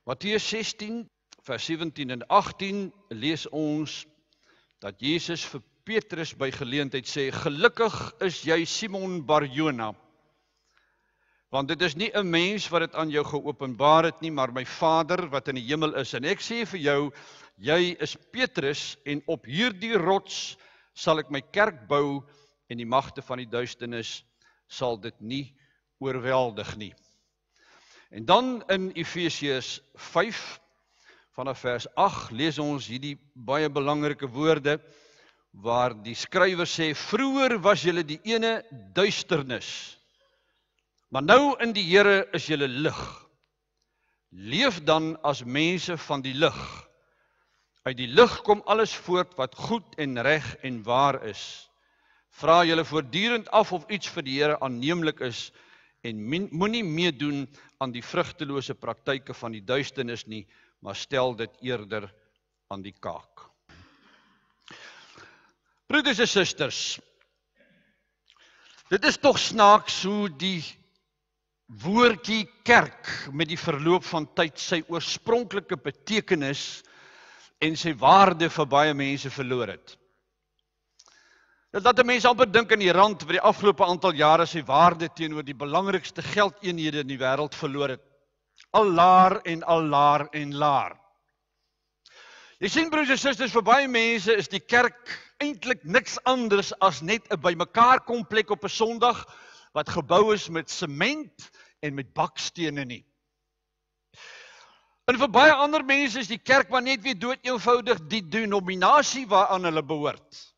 Matteus 16, vers 17 en 18 lees ons dat Jesus vir Petrus by geleentheid sê, gelukkig is jy Simon Bar-Jona, want dit is nie 'n mens wat dit aan jou geopenbaar het nie, maar my Vader wat in die hemel is. En ek sê vir jou, jy is Petrus en op hierdie rots sal ek my kerk bou en die magte van die duisternis sal dit nie oorweldig nie. En dan in Efesiërs 5 vanaf vers 8 lees ons hierdie baie belangrike woorde waar die skrywer sê, vroeër was julle die ene duisternis, maar nou in die Here is julle lig. Leef dan as mense van die lig. Uit die lig kom alles voort wat goed en reg en waar is. Vra julle voortdurend af of iets vir die Here aanneemlik is en moenie meedoen aan die vrugtelose praktyke van die duisternis nie, maar stel dit eerder aan die kaak. Broeders en susters, dit is tog snaaks hoe die woordjie kerk met die verloop van tyd sy oorspronklike betekenis en sy waarde vir baie mense verloor het. Dit laat mense amper dink aan die rand wat die afgelope aantal jare sy waarde teenoor die belangrikste geldeenhede in die wêreld verloor het. Al laer en al laer en laer. Jy sien broers en susters, vir baie mense is die kerk eintlik niks anders as net 'n bymekaar komplek op 'n Sondag wat gebou is met sement en met bakstene nie. En vir baie ander mense is die kerk maar net weer dood eenvoudig die denominasie waaraan hulle behoort.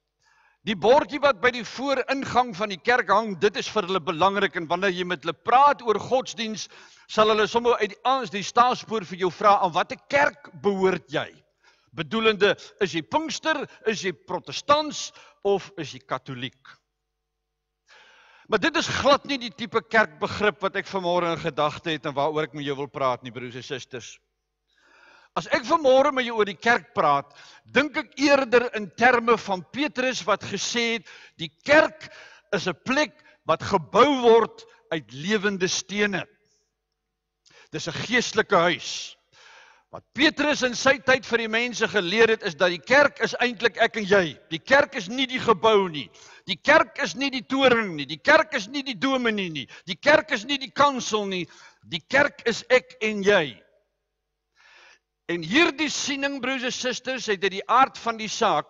Die bordjie wat by die vooringang van die kerk hang, dit is vir hulle belangrik, en wanneer jy met hulle praat oor godsdiens, sal hulle sommer uit die staatspoor vir jou vra, aan watter kerk behoort jy? Bedoelende, is jy Pinkster, is jy Protestants, of is jy Katoliek? Maar dit is glad nie die tipe kerkbegrip wat ek vanmôre in gedagte het, en waaroor ek met jou wil praat nie, broers en susters. As ek vanmôre met jou oor die kerk praat, dink ek eerder in terme van Petrus wat gesê het, die kerk is 'n plek wat gebou word uit lewende stene. Dis 'n geestelike huis. Wat Petrus in sy tyd vir die mense geleer het, is dat die kerk is eintlik ek en jy. Die kerk is nie die gebou nie. Die kerk is nie die toring nie. Die kerk is nie die dominee nie. Die kerk is nie die kansel nie. Die kerk is ek en jy. En hierdie siening, broers en susters, het uit die aard van die saak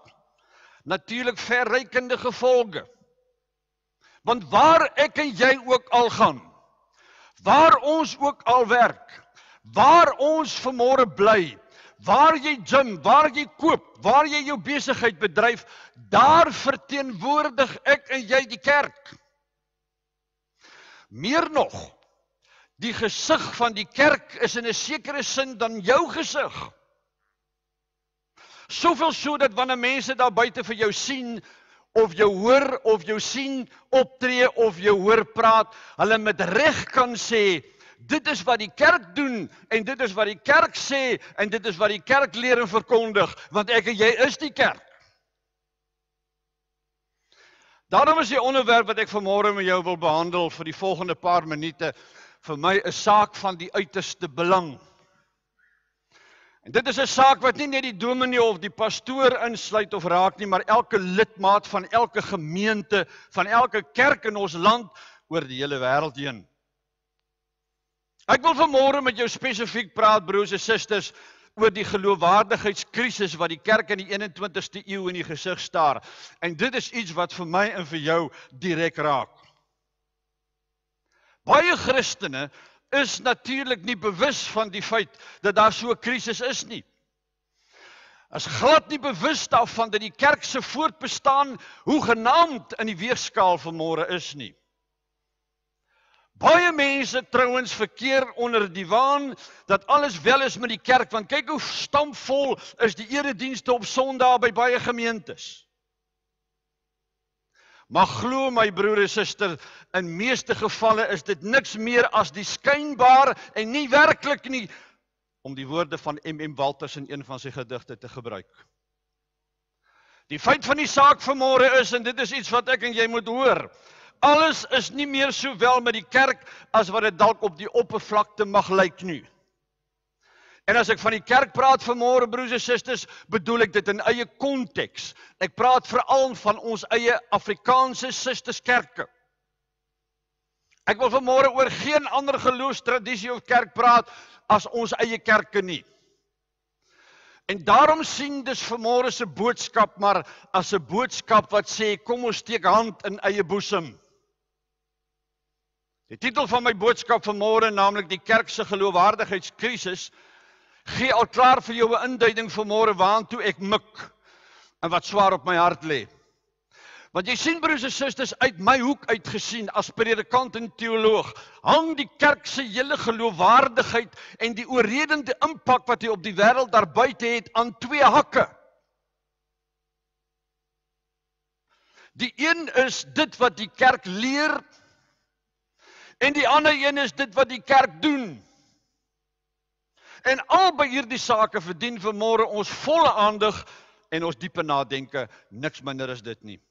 natuurlik verrykende gevolge. Want waar ek en jy ook al gaan, waar ons ook al werk, waar ons vanmôre bly, waar jy gym, waar jy koop, waar jy jou besigheid bedryf, daar verteenwoordig ek en jy die kerk. Meer nog, die gesig van die kerk is in 'n sekere sin dan jou gesig. Soveel so dat wanneer mense daar buite vir jou sien, of jou hoor, of jou sien optree, of jou hoor praat, hulle met reg kan sê, dit is wat die kerk doen, en dit is wat die kerk sê, en dit is wat die kerk leer en verkondig, want ek en jy is die kerk. Daarom is die onderwerp wat ek vanmôre met jou wil behandel vir die volgende paar minute, vir my 'n saak van die uiterste belang. En dit is 'n saak wat nie net die dominee of die pastoor insluit of raak nie, maar elke lidmaat van elke gemeente, van elke kerk in ons land, oor die hele wêreld heen. Ek wil vanmôre met jou spesifiek praat, broers en susters, oor die geloofwaardigheidskrisis wat die kerk in die 21ste eeu in die gesig staar. En dit is iets wat vir my en vir jou direk raak. Baie Christene is natuurlik nie bewus van die feit dat daar so 'n krisis is nie. Is glad nie bewus daarvan dat die kerk se voortbestaan hoegenaamd in die weegskaal vanmôre is nie. Baie mense trouens verkeer onder die waan dat alles wel is met die kerk, want kyk hoe stampvol is die eredienste op Sondag by baie gemeentes. Maar glo my broer en suster, in meeste gevalle is dit niks meer as die skynbaar en nie werklik nie, om die woorde van M.M. Walters in een van sy gedigte te gebruik. Die feit van die saak vanmôre is, en dit is iets wat ek en jy moet hoor, alles is nie meer so wel met die kerk as wat dit dalk op die oppervlakte mag lyk nie. En as ek van die kerk praat vanmôre, broers en susters, bedoel ek dit in eie konteks. Ek praat veral van ons eie Afrikaanse susterskerke. Ek wil vanmôre oor geen ander geloofstradisie of kerk praat as ons eie kerke nie. En daarom sien dis vanmôre se boodskap maar as 'n boodskap wat sê kom ons steek hand in eie boesem. Die titel van my boodskap vanmôre, naamlik die kerk se geloofwaardigheidskrisis, gee al klaar vir jou 'n induiding vanmôre waantoe ek mik en wat swaar op my hart lê. Want jy sien broers en susters, uit my hoek uit gesien as predikant en teoloog, hang die kerk se hele geloofwaardigheid en die oorredende impak wat hy op die wêreld daar buite het aan twee hakke. Die een is dit wat die kerk leer en die ander een is dit wat die kerk doen. En albei hierdie sake verdien vanmôre ons volle aandag en ons diepe nadenke, niks minder as dit nie.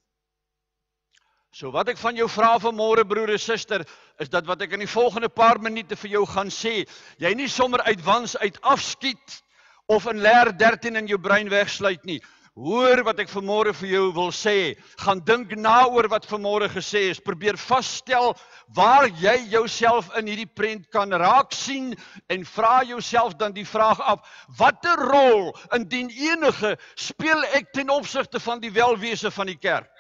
So wat ek van jou vra vanmôre broer en suster, is dat wat ek in die volgende paar minute vir jou gaan sê, jy nie sommer uit wans uit afskiet of in leer 13 in jou brein wegsluit nie. Hoor wat ek vanmôre vir jou wil sê, gaan dink na oor wat vanmôre gesê is, probeer vasstel waar jy jouself in hierdie prent kan raak sien en vra jouself dan die vraag af, watter rol indien enige speel ek ten opsigte van die welwese van die kerk?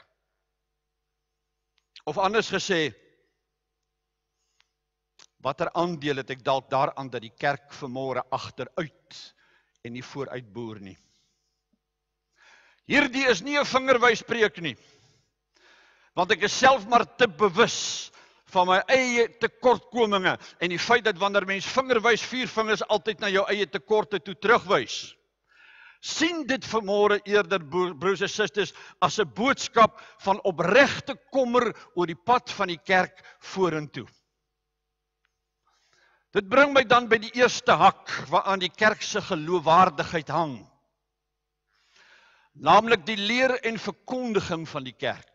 Of anders gesê, watter aandeel het ek dalk daaraan dat die kerk vanmôre agteruit en nie vooruit boer nie? Hierdie is nie 'n vingerwyspreek nie, want ek is self maar te bewus van my eie tekortkominge en die feit dat wanneer mens vingerwys, 4 vingers altyd na jou eie tekorte toe terugwys. Sien dit vanmôre eerder, broers en susters, as 'n boodskap van opregte kommer oor die pad van die kerk vorentoe. Dit bring my dan by die eerste hak waaraan die kerk se geloofwaardigheid hang. Naamlik die leer en verkondiging van die kerk.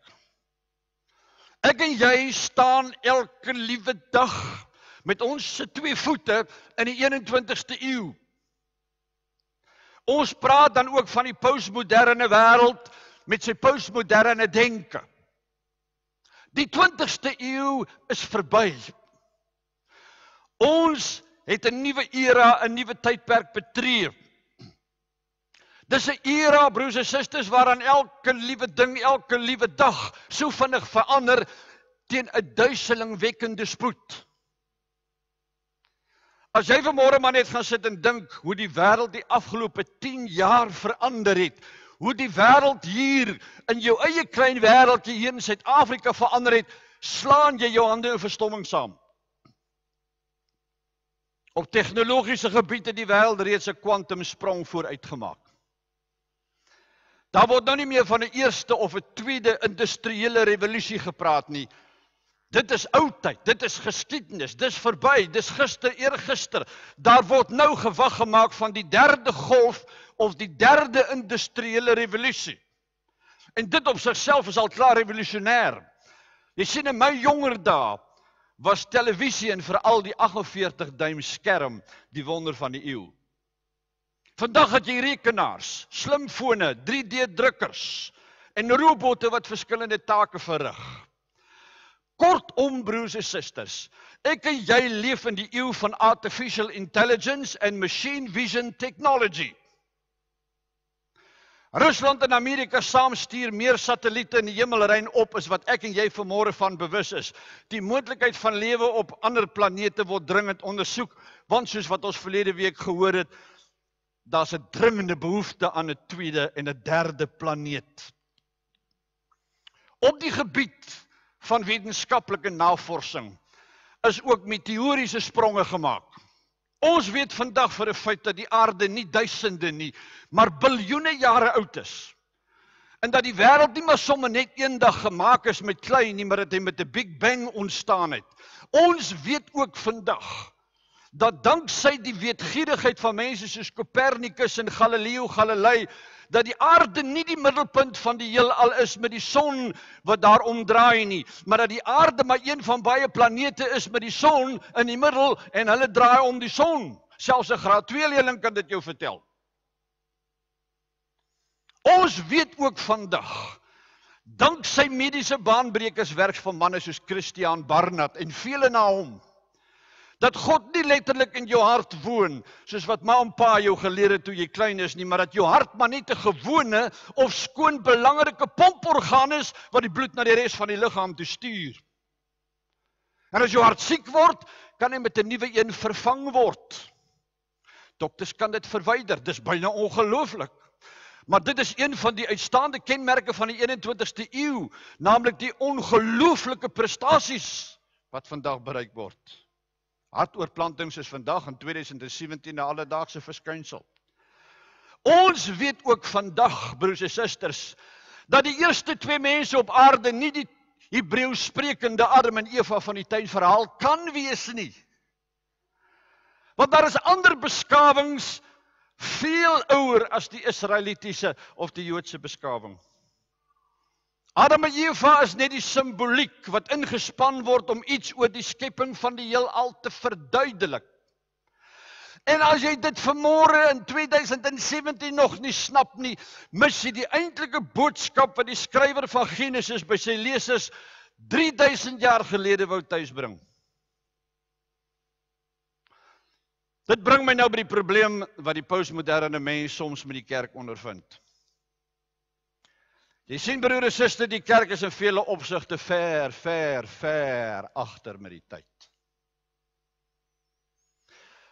Ek en jy staan elke liewe dag met ons se 2 voete in die 21ste eeu. Ons praat dan ook van die postmoderne wêreld met sy postmoderne denke. Die 20ste eeu is verby. Ons het 'n nuwe era, 'n nuwe tydperk betree. Dis 'n era, broers en susters, waaraan elke liewe ding, elke liewe dag so vinnig verander teen 'n duiselingwekkende spoed. As jy vanmôre maar net gaan sit en dink hoe die wêreld die afgelope 10 jaar verander het, hoe die wêreld hier in jou eie klein wêreldjie hier in Suid-Afrika verander het, slaan jy jou hande in verstomming saam. Op tegnologiese gebied het die wêreld reeds 'n kwantumsprong vooruit gemaak. Daar word nou nie meer van 'n eerste of 'n tweede industriële revolusie gepraat nie. Dit is oudtyd, dit is geskiedenis, dis verby, dis gister, eergister. Daar word nou gewag gemaak van die derde golf of die derde industriële revolusie. En dit op sigself is al klaar revolusionêr. Jy sien, in my jonger dae was televisie en veral die 48 duim skerm die wonder van die eeu. Vandag het jy rekenaars, slimfone, 3D-drukkers en robotte wat verskillende take verrig. Kortom, broers en susters, ek en jy leef in die eeu van artificial intelligence en machine vision technology. Rusland en Amerika saam stuur meer satelliete in die hemelruim op as wat ek en jy vanmôre van bewus is. Die moontlikheid van lewe op ander planete word dringend ondersoek, want soos wat ons verlede week gehoor het, daar's 'n dringende behoefte aan 'n tweede en 'n derde planeet. Op die gebied van wetenskaplike navorsing is ook meteoriese spronge gemaak. Ons weet vandag vir 'n feit dat die aarde nie duisende nie, maar biljoene jare oud is. En dat die wêreld nie maar sommer net eendag gemaak is met klei nie, maar dat hy met 'n Big Bang ontstaan het. Ons weet ook vandag dat danksy die weetgierigheid van mense soos Copernicus en Galileo Galilei, dat die aarde nie die middelpunt van die heelal is met die son wat daar omdraai nie, maar dat die aarde maar een van baie planete is met die son in die middel en hulle draai om die son. Selfs 'n graad 2 leerling kan dit jou vertel. Ons weet ook vandag, danksy mediese baanbrekerswerk van manne soos Christiaan Barnard en vele na hom, dat God nie letterlik in jou hart woon, soos wat ma en pa jou geleer het toe jy klein is nie, maar dat jou hart maar net 'n gewone of skoon belangrike pomporgaan is, wat die bloed na die res van die liggaam toe stuur. En as jou hart siek word, kan hy met 'n nuwe een vervang word. Dokters kan dit verwyder, dis byna ongelooflik. Maar dit is een van die uitstaande kenmerke van die 21ste eeu, naamlik die ongelooflike prestasies wat vandag bereik word. Hartoortplantings is vandag in 2017 'n alledaagse verskynsel. Ons weet ook vandag, broers en susters, dat die eerste 2 mense op aarde nie die Hebreeus sprekende Adam en Eva van die tuinverhaal kan wees nie. Want daar is ander beskawings veel ouer as die Israelitiese of die Joodse beskawing. Adam en Eva is net die simboliek wat ingespan word om iets oor die skepping van die heelal te verduidelik. En as jy dit vanmôre in 2017 nog nie snap nie, mis jy die eintlike boodskap wat die skrywer van Genesis by sy lesers 3000 jaar gelede wou tuisbring. Dit bring my nou by die probleem wat die postmoderne mens soms met die kerk ondervind. Jy sien, broer en suster, die kerk is in vele opsigte ver agter met die tyd.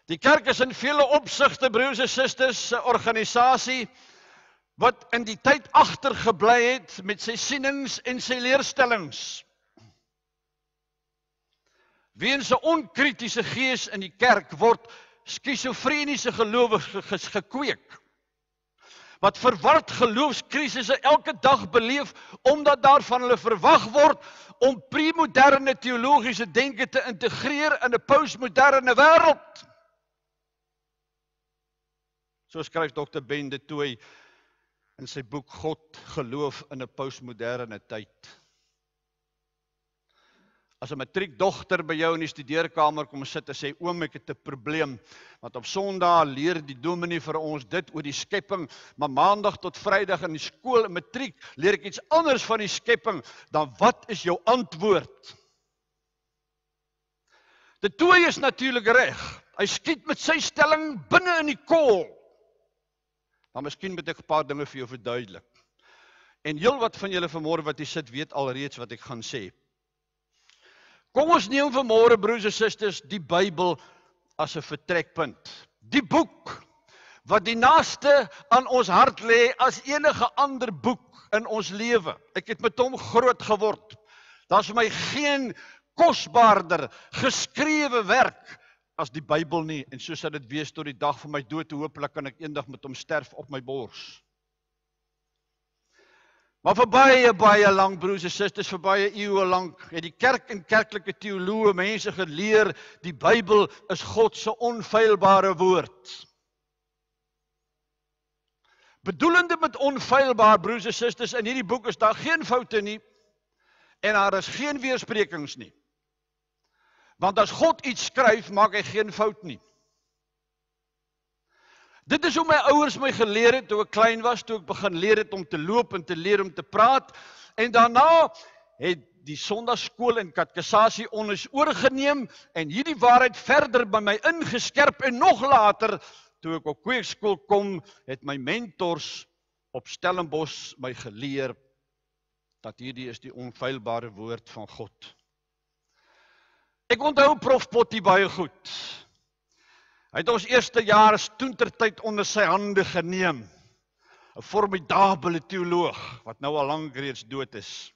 Die kerk is in vele opsigte, broers en susters, 'n organisasie wat in die tyd agtergebly het met sy sienings en sy leerstellings. Weens 'n onkritiese gees in die kerk word skizofreniese gelowiges gekweek, wat verward geloofskrisisse elke dag beleef, omdat daar van hulle verwag word om premoderne teologiese denke te integreer in 'n postmoderne wêreld. So skryf Dr. Ben de Tooy in sy boek God, geloof in 'n postmoderne tyd. As 'n matriekdogter by jou in die studeerkamer kom sit en sê, oom, ek het 'n probleem, want op Sondag leer die dominee vir ons dit oor die skepping, maar Maandag tot Vrydag in die skool in matriek leer ek iets anders van die skepping, dan wat is jou antwoord? De Tooy is natuurlik reg. Hy skiet met sy stelling binne in die kol. Maar miskien moet ek 'n paar dinge vir jou verduidelik. En heel wat van julle vanmôre wat hier sit, weet alreeds wat ek gaan sê. Kom ons neem vanmôre, broers en susters, die Bybel as 'n vertrekpunt. Die boek wat die naaste aan ons hart lê as enige ander boek in ons lewe. Ek het met hom groot geword. Daar's vir my geen kosbaarder geskrewe werk as die Bybel nie, en so sal dit wees tot die dag van my dood, hopelik kan ek eendag met hom sterf op my bors. Maar vir baie lank, broers en susters, vir baie eeue lank, het die kerk en kerklike teoloë mense geleer, die Bybel is God se onfeilbare woord. Bedoelende met onfeilbaar, broers en susters, in hierdie boek is daar geen foute nie, en daar is geen weersprekings nie. Want as God iets skryf, maak hy geen fout nie. Dit is hoe my ouers my geleer het, toe ek klein was, toe ek begin leer het om te loop en te leer om te praat, en daarna het die Sondagskool en katekisasie ons oorgeneem, en hierdie waarheid verder by my ingeskerp, en nog later, toe ek op kweekskool kom, het my mentors op Stellenbosch my geleer, dat hierdie is die onfeilbare woord van God. Ek onthou Prof Potty baie goed. Hy het ons eerste jaar toentertyd onder sy hande geneem. 'n Formidabele teoloog, wat nou al lank reeds dood is.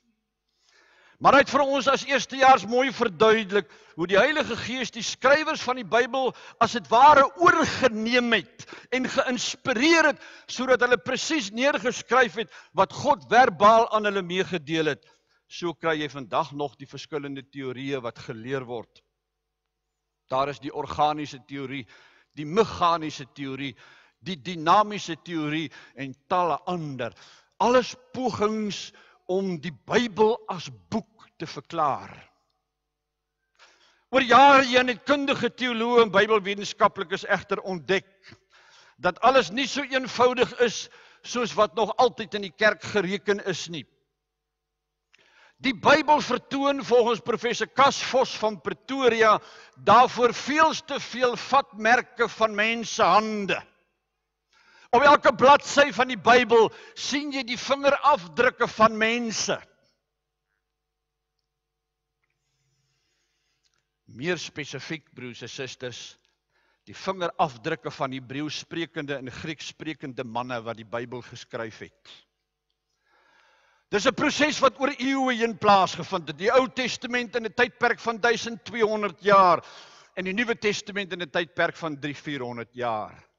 Maar hy het vir ons as eerstejaars mooi verduidelik, hoe die Heilige Gees die skrywers van die Bybel as het ware oorgeneem het, en geïnspireer het, sodat hulle presies neergeskryf het, wat God verbaal aan hulle meegedeel het. So kry jy vandag nog die verskillende teorieë wat geleer word. Daar is die organiese teorie, die meganiese teorie, die dinamiese teorie en talle ander. Alles pogings om die Bybel as boek te verklaar. Oor jare heen het kundige teoloë en Bybelwetenskaplikes egter ontdek dat alles nie so eenvoudig is soos wat nog altyd in die kerk gereken is nie. Die Bybel vertoon volgens professor Cas Vos van Pretoria daarvoor veels te veel vatmerke van mense hande. Op elke bladsy van die Bybel sien jy die vingerafdrukke van mense. Meer spesifiek, broers en susters, die vingerafdrukke van Hebreeus sprekende en Grieks sprekende manne wat die Bybel geskryf het. Dis 'n proses wat oor eeue heen plaasgevind het. Die Ou Testament in 'n tydperk van 1200 jaar en die Nuwe Testament in 'n tydperk van 300-400 jaar.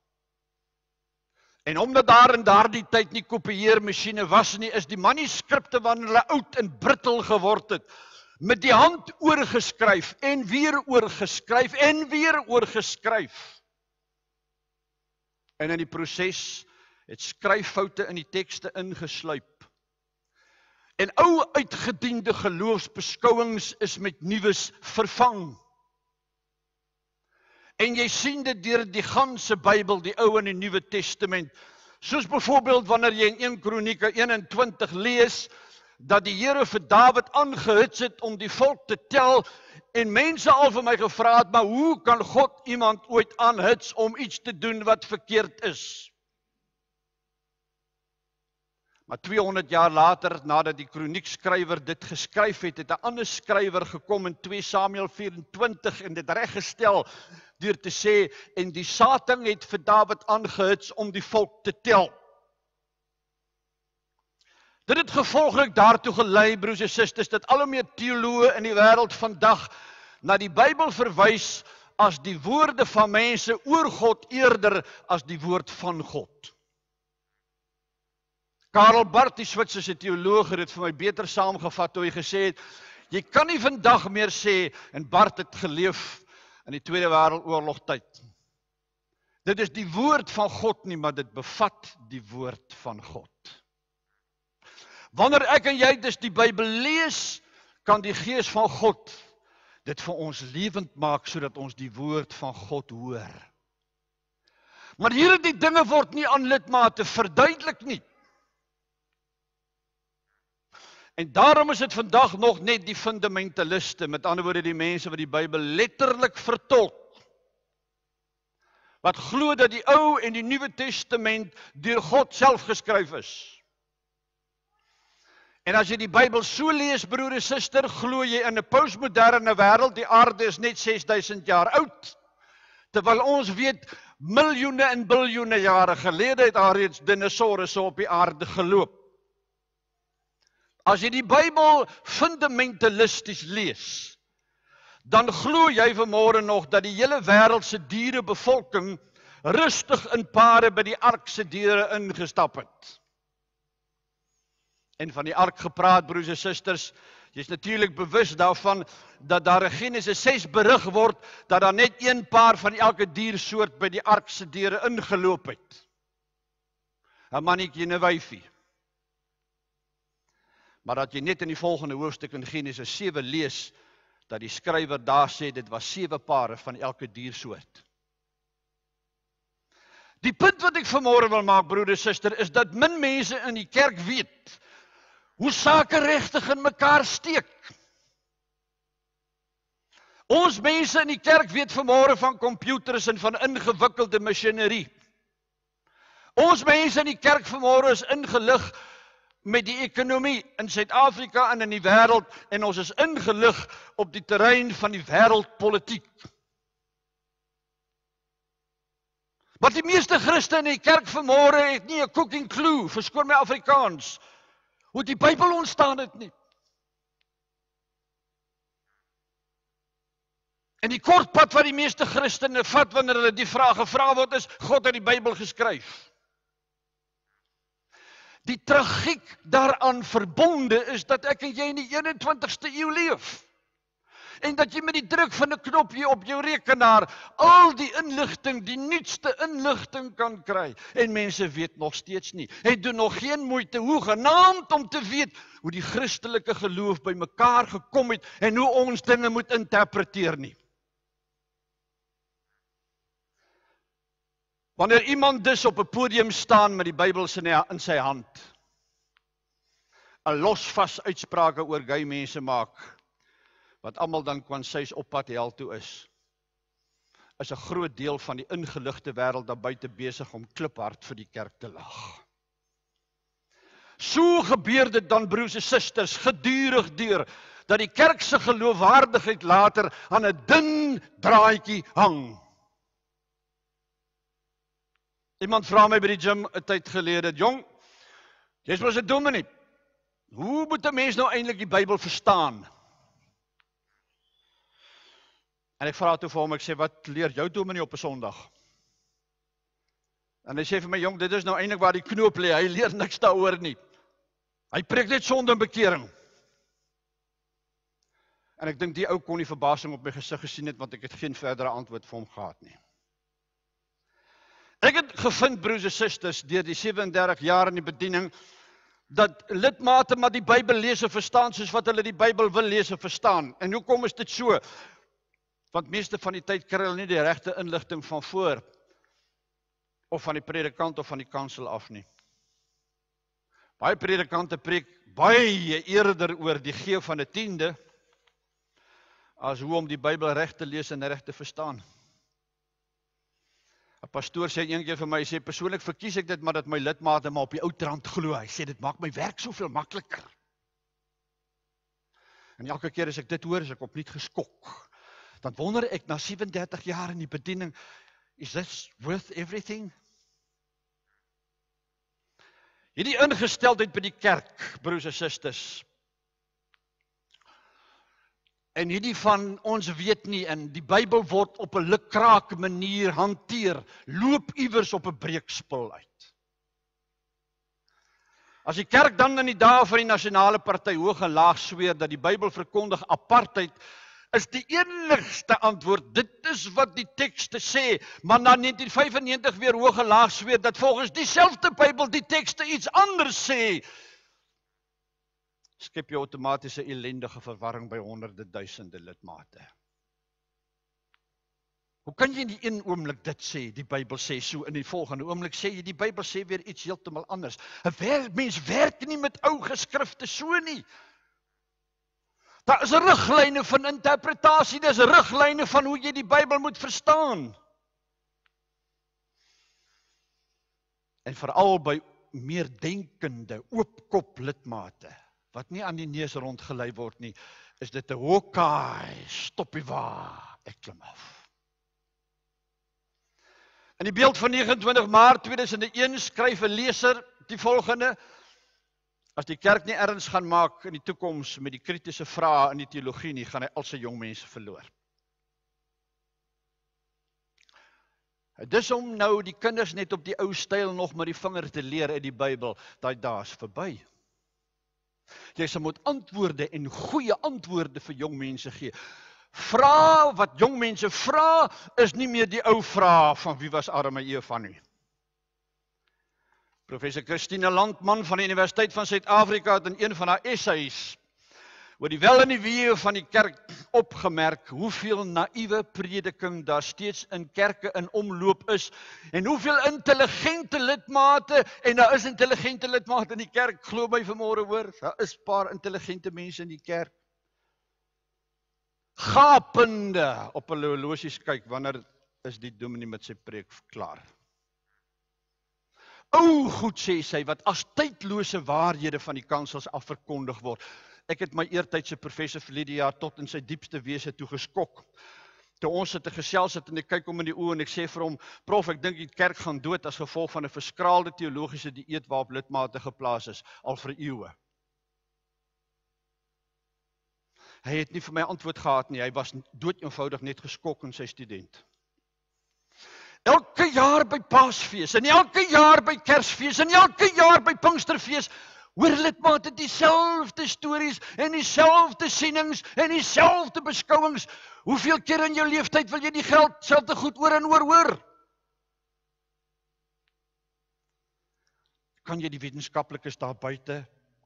En omdat daar in daardie tyd nie kopieermasjiene was nie, is die manuskripte wanneer hulle oud en brittel geword het, met die hand oorgeskryf en weer oorgeskryf en weer oorgeskryf. En in die proses het skryffoute in die tekste ingesluip. En ou uitgediende geloofsbeskouings is met nuus vervang. En jy sien dit deur die ganse Bybel, die Ou en die Nuwe Testament. Soos byvoorbeeld wanneer jy in 1 Kronieke 21 lees, dat die Here vir Dawid aangehits het om die volk te tel, en mense al vir my gevra het, maar hoe kan God iemand ooit aanhits om iets te doen wat verkeerd is? Maar 200 jaar later, nadat die kroniekskrywer dit geskryf het, het 'n ander skrywer gekom in 2 Samuel 24 en dit reggestel deur te sê, en die Satan het vir Dawid aangehits om die volk te tel. Dit het gevolglik daartoe gelei, broers en susters, dat al hoe meer teoloë in die wêreld vandag na die Bybel verwys as die woorde van mense oor God eerder as die woord van God. Karl Barth, die Switserse teoloog, het dit vir my beter saamgevat toe hy gesê het, jy kan nie vandag meer sê, en Barth het geleef in die Tweede Wêreldoorlog tyd. Dit is die woord van God nie, maar dit bevat die woord van God. Wanneer ek en jy dus die Bybel lees, kan die Gees van God dit vir ons lewend maak, sodat ons die woord van God hoor. Maar hierdie dinge word nie aan lidmate verduidelik nie. En daarom is dit vandag nog net die fundamentaliste, met ander woorde die mense wat die Bybel letterlik vertolk, wat glo dat die Ou en die Nuwe Testament deur God self geskryf is. En as jy die Bybel so lees, broer en suster, glo jy in 'n postmoderne wêreld, die aarde is net 6000 jaar oud, terwyl ons weet, miljoene en biljoene jare gelede het daar reeds dinosourusse op die aarde geloop. As jy die Bybel fundamentalisties lees, dan glo jy vanmôre nog dat die hele wêreld se dierebevolking rustig in pare by die ark se deure ingestap het. En van die ark gepraat, broers en susters, jy is natuurlik bewus daarvan dat daar in Genesis 6 berig word dat daar net een paar van elke diersoort by die ark se deure ingeloop het. 'n Mannetjie en 'n wyfie. Maar dat jy net in die volgende hoofstuk in Genesis 7 lees, dat die skrywer daar sê, dit was 7 pare van elke diersoort. Die punt wat ek vanmôre wil maak, broer en suster, is dat min mense in die kerk weet, hoe sake regtig in mekaar steek. Ons mense in die kerk weet vanmôre van computers en van ingewikkelde masjinerie. Ons mense in die kerk vanmôre is ingelig met die ekonomie in Suid-Afrika en in die wêreld, en ons is ingelig op die terrein van die wêreldpolitiek. Maar die meeste Christene in die kerk vanmôre het nie 'n cooking clue, verskoon my Afrikaans, hoe die Bybel ontstaan het nie. En die kort pad wat die meeste Christene vat wanneer hulle die vraag gevra word is, God het die Bybel geskryf. Die tragiek daaraan verbonde is dat ek en jy in die 21ste eeu leef. En dat jy met die druk van 'n knopjie op jou rekenaar al die inligting, die nuutste inligting kan kry. En mense weet nog steeds nie. Het doen nog geen moeite hoegenaamd om te weet hoe die Christelike geloof by mekaar gekom het en hoe ons dinge moet interpreteer nie. Wanneer iemand dus op 'n podium staan met die Bybel in sy hand, 'n losvas uitsprake oor gay mense maak, wat almal dan kwansies op pad hel toe is 'n groot deel van die ingeligte wêreld daar buite besig om kliphard vir die kerk te lag. So gebeur dit dan, broers en susters, gedurig deur, dat die kerk se geloofwaardigheid later aan 'n dun draadjie hang. Iemand vra my by die gym 'n tyd gelede, "Jong, jy's mos 'n dominee. Hoe moet 'n mens nou eintlik die Bybel verstaan?" En ek vra toe vir hom, ek sê, "Wat leer jou dominee op 'n Sondag?" En hy sê vir my, "Jong, dit is nou eintlik waar die knoop lê. Hy leer niks daaroor nie. Hy preek net sonde en bekering." En ek dink die ou kon die verbasing op my gesig gesien het, want ek het geen verdere antwoord vir hom gehad nie. Ek het gevind, broers en susters, deur die 37 jaar in die bediening, dat lidmate maar die Bybel lees en verstaan soos wat hulle die Bybel wil lees en verstaan. En hoekom is dit so? Want meeste van die tyd kry hulle nie die regte inligting van voor, of van die predikant of van die kansel af nie. Baie predikante preek baie eerder oor die gee van 'n tiende, as hoe om die Bybel reg te lees en reg te verstaan. 'n Pastoor sê een keer vir my, hy sê, "Persoonlik verkies ek dit maar dat my lidmate maar op die ou trant glo." Hy sê, "Dit maak my werk soveel makliker." En elke keer as ek dit hoor, is ek opnuut geskok. Dan wonder ek, na 37 jaar in die bediening, is this worth everything? Hierdie ingesteldheid by die kerk, broers en susters, en hierdie van ons weet nie, en die Bybel word op 'n lukraak manier hanteer, loop iewers op 'n breekspil uit. As die kerk dan in die dae van die nasionale party hoog en laag sweer dat die Bybel verkondig apartheid, is die enigste antwoord, dit is wat die tekste sê, maar na 1995 weer hoog en laag sweer dat volgens dieselfde Bybel die tekste iets anders sê, skep jy outomatiese ellendige verwarring by honderde duisende lidmate. Hoe kan jy in die een oomblik dit sê, die Bybel sê so, in die volgende oomblik sê jy, die Bybel sê weer iets heeltemal anders. 'n Mens werk nie met ou geskrifte so nie. Daar is riglyne van interpretasie, daar is riglyne van hoe jy die Bybel moet verstaan. En veral by meer denkende, oopkop lidmate, wat nie aan die neus rondgelei word nie, is dit 'n hokai, stoppie waar, ek klim af. In die beeld van 29 Maart 2001 skryf 'n leser die volgende: "As die kerk nie erns gaan maak in die toekoms met die kritiese vrae in die teologie nie, gaan hy al sy jong mense verloor." Dis om nou die kinders net op die ou styl nog met die vinger te leer uit die Bybel, daai dae is verby. Jy sal moet antwoorde en goeie antwoorde vir jong mense gee. Vrae wat jong mense vra, is nie meer die ou vrae van wie was Adam en Eva nie. Professor Christine Landman van die Universiteit van Suid-Afrika het in een van haar essays oor die wel en die wee van die kerk opgemerk hoeveel naïewe prediking daar steeds in kerke in omloop is en hoeveel intelligente lidmate, en daar is intelligente lidmate in die kerk, glo my vanmôre hoor, daar is 'n paar intelligente mense in die kerk, gapende op hulle horlosies kyk, wanneer is die dominee met sy preek klaar. O goed, sê sy, wat as tydlose waarhede van die kansels af verkondig word. Ek het my eertydse professor verlede jaar tot in sy diepste wese toe geskok. Toe ons het gesels het en ek kyk hom in die oë en ek sê vir hom, "Prof, ek dink die kerk gaan dood as gevolg van 'n verskraalde teologiese dieet waarop lidmate geplaas is al vir eeue." Hy het nie vir my antwoord gehad nie, hy was dood eenvoudig net geskok in sy student. Elke jaar by Paasfees, en elke jaar by Kersfees, en elke jaar by Pinksterfees, hoor lidmate dieselfde stories, en dieselfde sienings, en dieselfde beskouings. Hoeveel keer in jou leeftyd wil jy die geld selfde goed oor en oor hoor? Kan jy die wetenskaplikes daar buite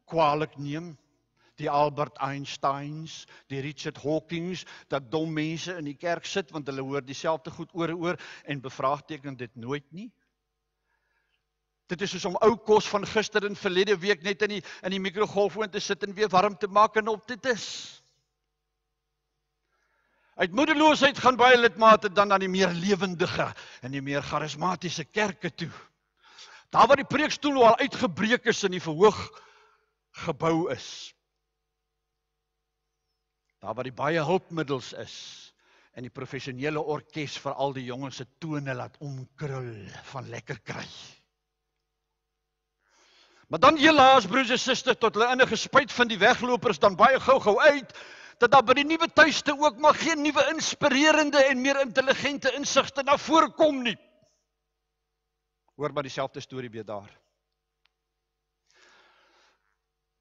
kwaadlik neem? Die Albert Einsteins, die Richard Hawkins, dat dom mense in die kerk sit, want hulle hoor dieselfde goed oor en oor, en bevraagteken dit nooit nie. Dit is soos om ou kos van gister en verlede week net in die mikrogolfoon te sit en weer warm te maak en op dit is. Uit moedeloosheid gaan baie lidmate dan aan die meer lewendige en die meer charismatiese kerke toe. Daar waar die preekstoel al uitgebreek is en die verhoog gebou is. Daar waar die baie hulpmiddels is en die professionele orkes vir al die jongens se tone laat omkrul van lekker kry. Maar dan helaas, broers en susters, tot hulle innige spyt van die weglopers dan baie gou uit, dat daar by die nuwe tuiste ook maar geen nuwe inspirerende en meer intelligente insigte na vore kom nie. Hoor maar dieselfde storie weer daar.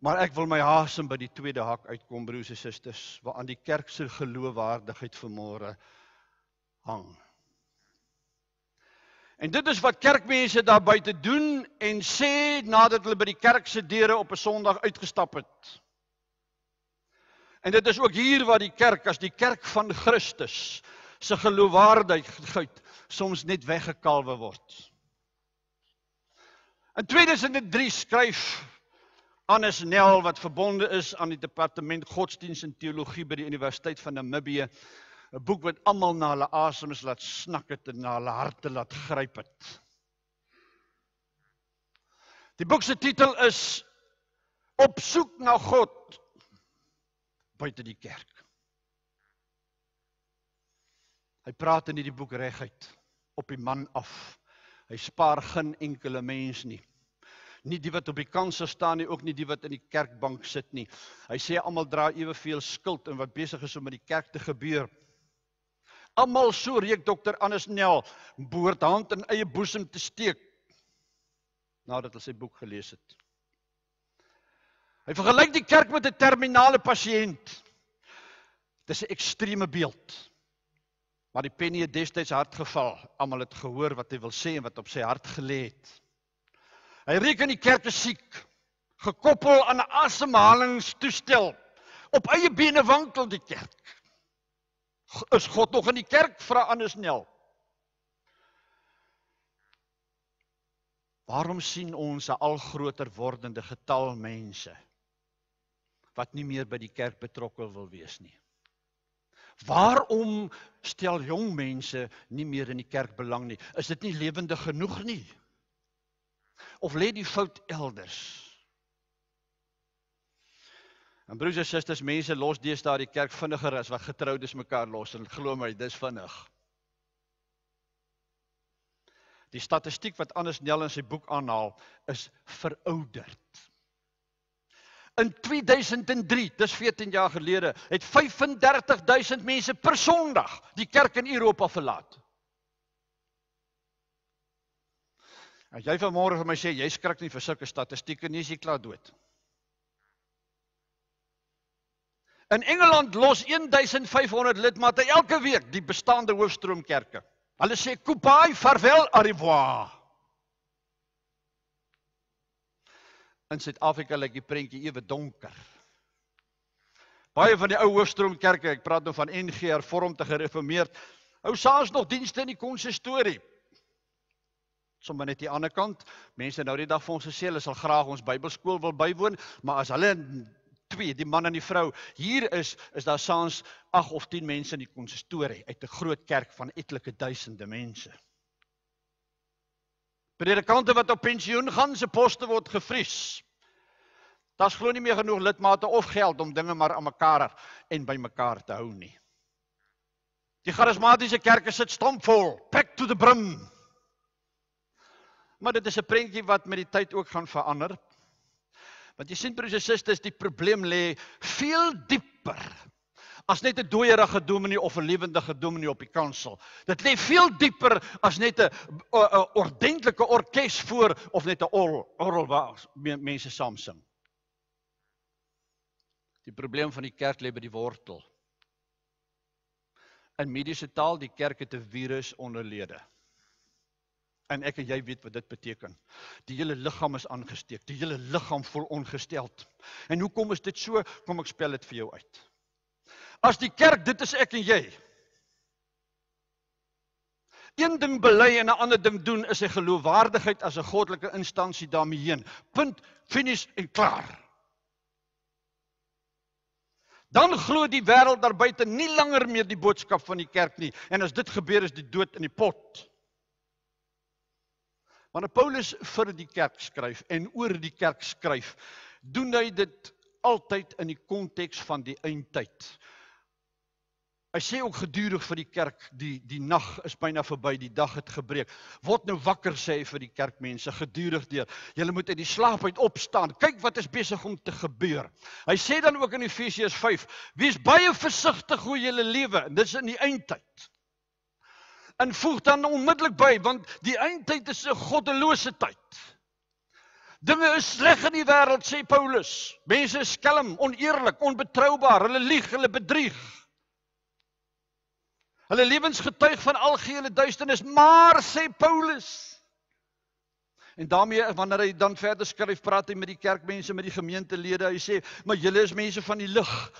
Maar ek wil my haasem by die tweede hak uitkom, broers en susters, waaraan die kerk se geloofwaardigheid vanmôre hang. En dit is wat kerkmense daar buite doen en sê nadat hulle by die kerk se deure op 'n Sondag uitgestap het. En dit is ook hier waar die kerk, as die kerk van Christus, se geloofwaardigheid soms net weggekalwe word. In 2003 skryf Hannes Nel, wat verbonde is aan die departement Godsdienst en Teologie by die Universiteit van Namibië, 'n boek wat almal na hulle asems laat snak het en na hulle harte laat gryp het. Die boek se titel is Op soek na God buite die kerk. Hy praat in hierdie boek reguit op die man af. Hy spaar geen enkele mens nie. Nie die wat op die kansel staan nie, ook nie die wat in die kerkbank sit nie. Hy sê almal dra eweveel skuld in wat besig is om met die kerk te gebeur. Almal, so reek Dr. Hannes Nel, behoort hand in eie boesem te steek, nadat hy sy boek gelees het. Hy vergelyk die kerk met 'n terminale pasiënt. Dis 'n ekstreme beeld. Maar die pennie het destyds hard geval. Almal het gehoor wat hy wil sê en wat op sy hart gelê het. Hy reken die kerk is siek, gekoppel aan 'n asemhalingstoestel. Op eie bene wankel die kerk. Is God nog in die kerk? Vra Hannes Nel. Waarom sien ons 'n al groter wordende getal mense wat nie meer by die kerk betrokke wil wees nie? Waarom stel jong mense nie meer in die kerk belang nie? Is dit nie lewendig genoeg nie? Of lê die fout elders? En broers en susters, mense los deesdae die kerk vinniger as wat getroudes mekaar los, en glo my, dis vinnig. Die statistiek wat Hannes Nel in sy boek aanhaal, is verouderd. In 2003, dis 14 jaar gelede, het 35.000 mense per Sondag die kerk in Europa verlaat. As jy vanmôre vir my sê, jy skrik nie vir sulke statistieke nie, is jy klaar dood. In Engeland los 1500 lidmate elke week die bestaande hoofstroomkerke. Hulle sê, goodbye, farewell, au revoir. In Suid-Afrika lyk die prentjie ewe donker. Baie van die ou hoofstroomkerke, ek praat nou van NG, hervormd, gereformeerd, hou saans nog dienste in die konsistorie. Sommige net die ander kant, mense nou die dag vir ons gesê, hulle sal graag ons Bybelskool wil bywoon, maar as hulle twee, die man en die vrou, hier is daar saans 8 of 10 mense in die konsistorie, uit 'n groot kerk van etlike duisende mense. Predikante wat op pensioen gaan, se poste word gevries. Daar's glo nie meer genoeg lidmate of geld om dinge maar aan mekaar en by mekaar te hou nie. Die charismatiese kerke sit stampvol, packed to the brim. Maar dit is 'n prentjie wat met die tyd ook gaan verander. Want jy sien, broers en susters, die probleem lê veel dieper as net 'n dooierige dominee of 'n lewendige dominee op die kansel. Dit lê veel dieper as net 'n ordentlike orkes voor of net 'n orgel waar mense saam sing. Die probleem van die kerk lê by die wortel. In mediese taal, die kerk het 'n virus onder lede. En ek en jy weet wat dit beteken. Die hele liggaam is aangesteek, die hele liggaam voel ongesteld. En hoekom is dit so? Kom ek spel dit vir jou uit. As die kerk, dit is ek en jy. Een ding bely en 'n ander ding doen is sy geloofwaardigheid as 'n goddelike instansie daarmee heen. Punt, finish en klaar. Dan glo die wêreld daar buite nie langer meer die boodskap van die kerk nie. En as dit gebeur, is die dood in die pot. Wanneer Paulus vir die kerk skryf en oor die kerk skryf, doen hy dit altyd in die konteks van die eindtyd. Hy sê ook gedurig vir die kerk, die nag is byna verby, die dag het gebreek. Word nou wakker, sê hy vir die kerkmense, gedurig deur. Julle moet uit die slaap uit opstaan. Kyk wat is besig om te gebeur. Hy sê dan ook in Efesiërs 5, wees baie versigtig hoe julle lewe, en dit is in die eindtyd. En voeg dan onmiddellik by, want die eindtyd is 'n goddelose tyd. Dinge is sleg in die wêreld, sê Paulus. Mense is skelm, oneerlik, onbetroubaar, hulle lieg, hulle bedrieg. Hulle lewens getuig van algehele duisternis, maar, sê Paulus. En daarmee, wanneer hy dan verder skryf, praat hy met die kerkmense, met die gemeentelede, hy sê, maar julle is mense van die lig.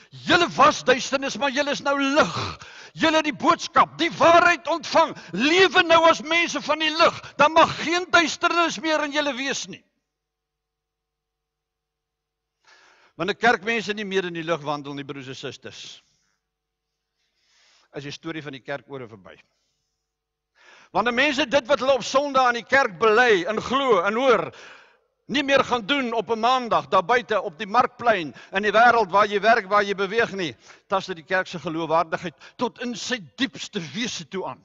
Julle was duisternis, maar julle is nou lig. Julle het die boodskap, die waarheid ontvang. Lewe nou as mense van die lig. Dan mag geen duisternis meer in julle wees nie. Want 'n kerkmense nie meer in die lig wandel nie, broers en susters. Is die storie van die kerk oor verby. Wanneer mense dit wat hulle op Sondag aan die kerk bely en glo en hoor, nie meer gaan doen op 'n maandag, daar buite op die markplein, in die wêreld waar jy werk, waar jy beweeg nie, tas dit die kerk se geloofwaardigheid tot in sy diepste wese toe aan.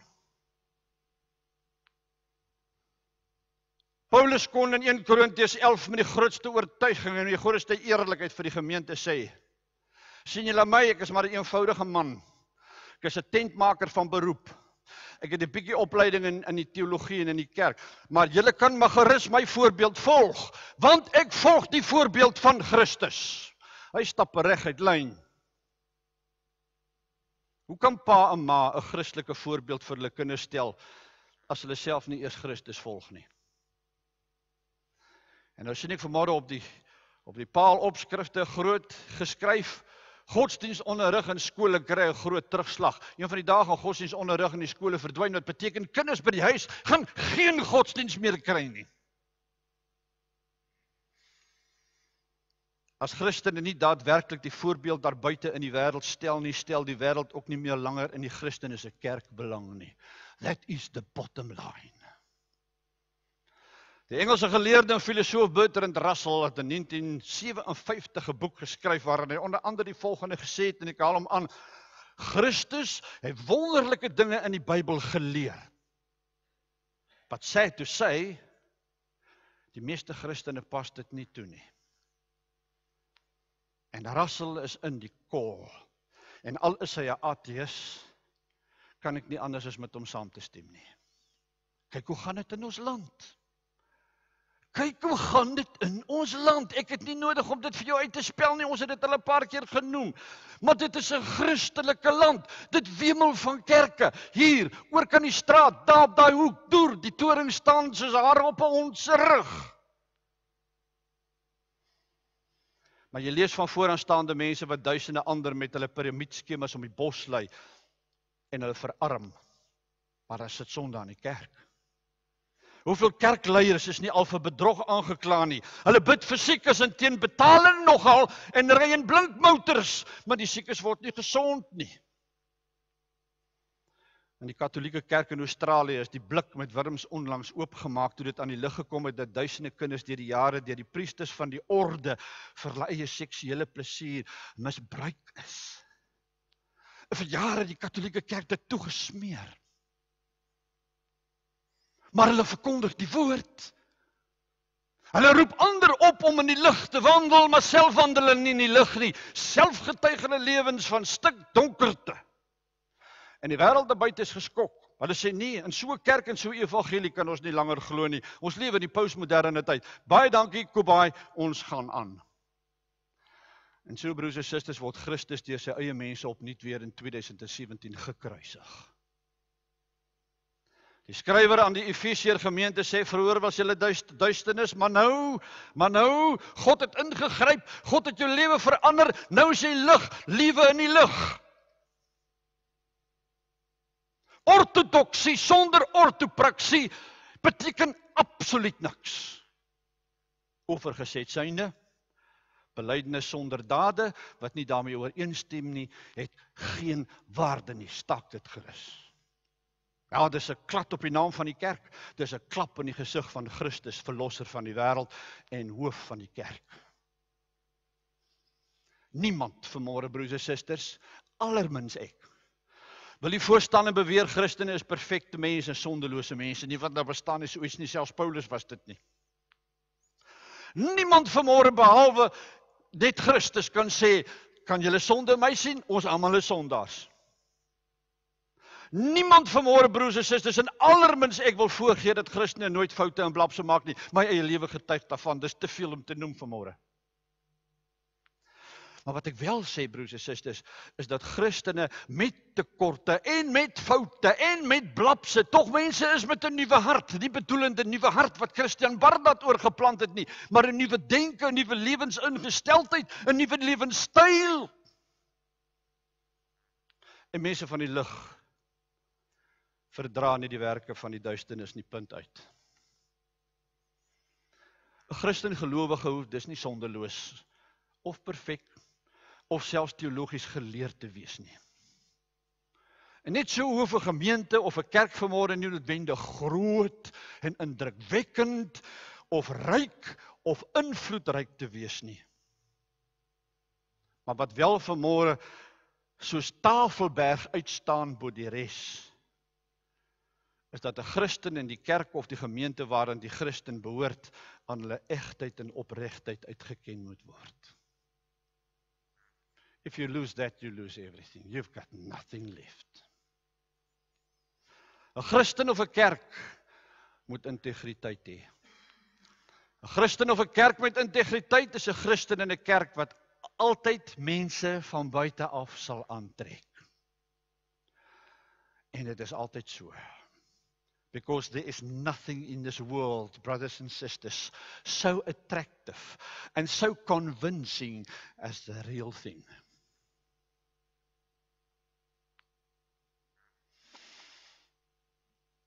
Paulus kon in 1 Korintiërs 11 met die grootste oortuiging en die grootste eerlikheid vir die gemeente sê, sien julle my, ek is maar 'n eenvoudige man. Ek is 'n tentmaker van beroep. Ek het 'n bietjie opleiding in die teologie en in die kerk. Maar julle kan maar gerus my voorbeeld volg, want ek volg die voorbeeld van Christus. Hy stap reguit lyn. Hoe kan pa en ma 'n Christelike voorbeeld vir hulle kinders stel as hulle self nie eers Christus volg nie? En nou sien ek vanmôre op die paal opskrifte groot geskryf, godsdienstonderrig in skole kry 'n groot terugslag. Een van die dae gaan godsdienstonderrig in die skole verdwyn, wat beteken kinders by die huis gaan geen godsdiens meer kry nie. As Christene nie daadwerklik die voorbeeld daar buite in die wêreld stel nie, stel die wêreld ook nie meer langer in die Christene se kerk belang nie. That is the bottom line. Die Engelse geleerde en filosoof Bertrand Russell het in 1957 'n boek geskryf waarin hy onder andere die volgende gesê het, en ek haal hom aan: Christus het wonderlike dinge in die Bybel geleer. But sad to say, die meeste Christene pas dit nie toe nie. En Russell is in die kol. En al is hy 'n ateïs, kan ek nie anders as met hom saam te stem nie. Kyk hoe gaan dit in ons land. Kyk hoe gaan dit in ons land. Ek het nie nodig om dit vir jou uit te spel nie, ons het dit al 'n paar keer genoem. Maar dit is 'n Christelike land. Dit wemel van kerke. Hier, oor kan die straat, daar op daai hoek, deur, die toring staan soos hare op 'n hond se rug. Maar jy lees van vooraanstaande mense wat duisende ander met hulle piramideskemas om die bos lei en hulle verarm. Maar daar sit sonde aan die kerk. Hoeveel kerkleiers is nie al vir bedrog aangekla nie. Hulle bid vir siekes en teen betaling nogal en ry in blinkmotors, maar die siekes word nie gesond nie. In die Katolieke kerk in Australië is die blik met wurms onlangs oopgemaak toe dit aan die lig gekom het dat duisende kinders deur die jare deur die priesters van die orde vir hulle eie seksuele plesier misbruik is. Vir jare het die Katolieke kerk dit toegesmeer. Maar hulle verkondig die woord. Hulle roep ander op om in die lig te wandel, maar self wandel hulle nie in die lig nie. Self getuig hulle lewens van stikdonkerte. En die wêreld daarbuiten is geskok. Hulle sê nee, in so 'n kerk en so 'n evangelie kan ons nie langer glo nie. Ons lewe in die postmoderne tyd. Baie dankie, Kobai, ons gaan aan. En so, broers en susters, word Christus deur sy eie mense opnuut weer in 2017 gekruisig. Die skrywer aan die Efesiër gemeente sê, vroeër was julle duisternis, maar nou, God het ingegryp, God het jou lewe verander, nou is jy lig, lewe in die lig. Ortodoksie sonder ortopraksie beteken absoluut niks. Oorgeset synde, belydenis sonder dade, wat nie daarmee ooreenstem nie, het geen waarde nie, staak dit gerus. Ja, dis 'n klap op die naam van die kerk, dis 'n klap in die gesig van Christus, verlosser van die wêreld en hoof van die kerk. Niemand vanmôre, broers en susters, allermins ek, wil die voorstaan en beweer Christene is perfekte mense en sondelose mense, nie wat daar bestaan nie, so iets nie, selfs Paulus was dit nie. Niemand vanmôre behalwe net Christus kan sê, kan julle sonde in my sien? Ons almal is sondaars. Niemand vanmôre, broers en susters, en allermins ek wil voorgee dat Christene nooit foute en blapse maak nie. My eie lewe getuig daarvan, dis te veel om te noem vanmôre. Maar wat ek wel sê, broers en susters, is dat Christene met tekorte en met foute en met blapse, tog mense is met 'n nuwe hart, nie bedoelende nuwe hart wat Christian Barnard oorgeplant het nie, maar 'n nuwe denke, 'n nuwe lewensingesteldheid, 'n nuwe lewenstyl. En mense van die lig verdra nie die werke van die duisternis nie, punt uit. 'n Christen gelowige hoef dis nie sondeloos of perfek of selfs teologies geleerd te wees nie. En net so hoef 'n gemeente of 'n kerk vanmôre nie noodwendig groot en indrukwekkend of ryk of invloedryk te wees nie. Maar wat wel vanmôre soos Tafelberg uitstaan bo die res, is dat 'n Christen in die kerk of die gemeente waarin die Christen behoort aan hulle egtheid en opregtheid uitgeken moet word. If you lose that, you lose everything. You've got nothing left. 'n Christen of 'n kerk moet integriteit hê. 'n Christen of 'n kerk met integriteit is 'n Christen in 'n kerk wat altyd mense van buite af sal aantrek. En dit is altyd so. Because there is nothing in this world, brothers and sisters, so attractive and so convincing as the real thing.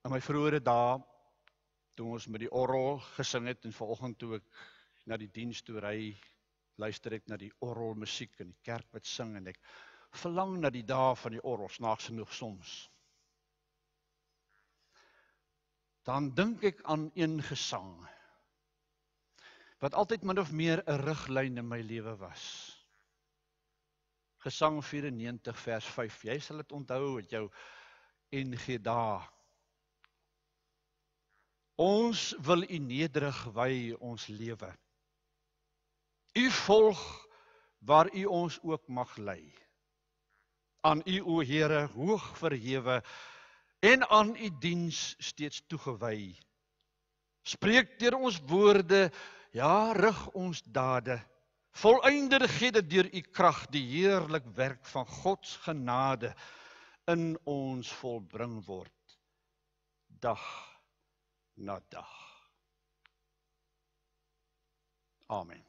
In my vroeëre dae, toe ons met die orgel gesing het, en vanoggend toe ek na die diens toe ry, luister ek na die orgelmusiek in die kerk wat sing, en ek verlang na die dae van die orgel, snaaks genoeg soms. Dan dink ek aan een gesang, wat altyd min of meer 'n riglyn in my lewe was. Gesang 94 vers 5, jy sal dit onthou met jou NG dae. Ons wil U nederig wy ons lewe. U volg waar U ons ook mag lei. Aan U, o Here, hoog verhewe en aan U diens steeds toegewy. Spreek deur ons woorde, ja, rig ons dade. Volëinde gee dit deur U krag, die heerlik werk van God se genade in ons volbring word, dag na dag. Amen.